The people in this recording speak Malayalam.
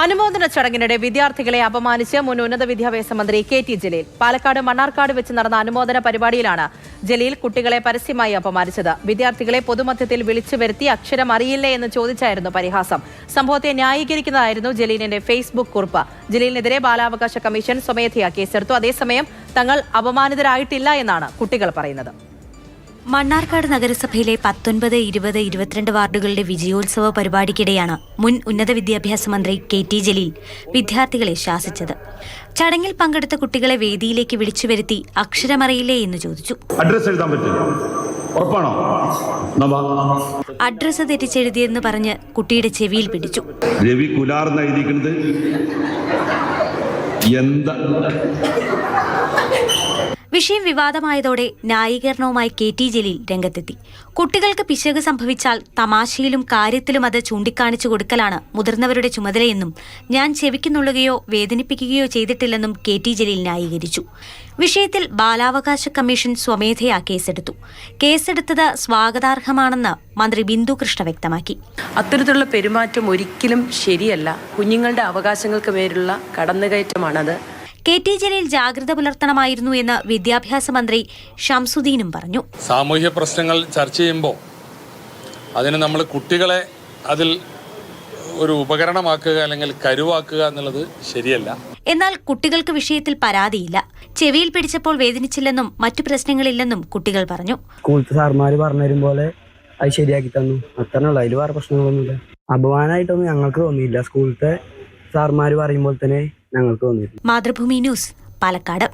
അനുമോദന ചടങ്ങിനിടെ വിദ്യാർത്ഥികളെ അപമാനിച്ച് മുൻ ഉന്നത വിദ്യാഭ്യാസ മന്ത്രി കെ.ടി. ജലീൽ. പാലക്കാട് മണ്ണാർക്കാട് വെച്ച് നടന്ന അനുമോദന പരിപാടിയിലാണ് ജലീൽ കുട്ടികളെ പരസ്യമായി അപമാനിച്ചത്. വിദ്യാർത്ഥികളെ പൊതുമധ്യത്തിൽ വിളിച്ചു വരുത്തി അക്ഷരം അറിയില്ലേ എന്ന് ചോദിച്ചായിരുന്നു പരിഹാസം. സംഭവത്തെ ന്യായീകരിക്കുന്നതായിരുന്നു ജലീലിന്റെ ഫേസ്ബുക്ക് കുറിപ്പ്. ജലീലിനെതിരെ ബാലാവകാശ കമ്മീഷൻ സ്വമേധയാ കേസെടുത്തു. അതേസമയം തങ്ങൾ അപമാനിതരായിട്ടില്ല എന്നാണ് കുട്ടികൾ പറയുന്നത്. മണ്ണാർക്കാട് നഗരസഭയിലെ 19, 20, 22 വാർഡുകളുടെ വിജയോത്സവ പരിപാടിക്കിടെയാണ് മുൻ ഉന്നത വിദ്യാഭ്യാസ മന്ത്രി കെ.ടി. ജലീൽ വിദ്യാർത്ഥികളെ ശാസിച്ചത്. ചടങ്ങിൽ പങ്കെടുത്ത കുട്ടികളെ വേദിയിലേക്ക് വിളിച്ചു വരുത്തി അക്ഷരമറിയില്ലേ എന്ന് ചോദിച്ചു. അഡ്രസ് തെറ്റിച്ചെഴുതിയെന്ന് പറഞ്ഞ് കുട്ടിയുടെ ചെവിയിൽ പിടിച്ചു. രവി കുലാർന്ന് എഴുതിക്കുന്നത് എന്താ? വിഷയം വിവാദമായതോടെ ന്യായീകരണവുമായി കെ.ടി. ജലീൽ രംഗത്തെത്തി. കുട്ടികൾക്ക് പിശക് സംഭവിച്ചാൽ തമാശയിലും കാര്യത്തിലും അത് ചൂണ്ടിക്കാണിച്ചു കൊടുക്കലാണ് മുതിർന്നവരുടെ ചുമതലയെന്നും ഞാൻ ചെവിക്കുന്നുള്ളുകയോ വേദനിപ്പിക്കുകയോ ചെയ്തിട്ടില്ലെന്നും കെ.ടി. ജലീൽ ന്യായീകരിച്ചു. വിഷയത്തിൽ ബാലാവകാശ കമ്മീഷൻ സ്വമേധയാ കേസെടുത്തു. കേസെടുത്തത് സ്വാഗതാർഹമാണെന്ന് മന്ത്രി ബിന്ദു കൃഷ്ണ വ്യക്തമാക്കി. അത്തരത്തിലുള്ള പെരുമാറ്റം ഒരിക്കലും ശരിയല്ല. കുഞ്ഞുങ്ങളുടെ അവകാശങ്ങൾക്ക് മേലുള്ള കടന്നുകയറ്റമാണത്. കെ.ടി. ജലീൽ ജാഗ്രത പുലർത്തണമായിരുന്നു എന്ന് വിദ്യാഭ്യാസ മന്ത്രി ഷംസുദ്ദീനും പറഞ്ഞു. സാമൂഹ്യ പ്രശ്നങ്ങൾ ചർച്ച ചെയ്യുമ്പോൾ അതിന് നമ്മൾ കുട്ടികളെ അതിൽ ഒരു ഉപകരണമാക്കുക അല്ലെങ്കിൽ കരുവാക്കുക എന്നുള്ളത് ശരിയല്ല. എന്നാൽ കുട്ടികൾക്ക് വിഷയത്തിൽ പരാതിയില്ല. ചെവിയിൽ പിടിച്ചപ്പോൾ വേദനിച്ചില്ലെന്നും മറ്റു പ്രശ്നങ്ങളില്ലെന്നും കുട്ടികൾ പറഞ്ഞു. സ്കൂളത്തെ സാർമാര് പറഞ്ഞുതരും പോലെ അത് ശരിയാക്കി തന്നു. അത്രയുള്ള അതിൽ വേറെ പ്രശ്നങ്ങളൊന്നുമില്ല. അപമാനമായിട്ടൊന്നും ഞങ്ങൾക്ക് തോന്നിയില്ല. സ്കൂളത്തെ സാർമാര് പറയുമ്പോൾ തന്നെ ഞങ്ങൾക്ക് തോന്നിയില്ല. മാതൃഭൂമി ന്യൂസ്, പാലക്കാട്.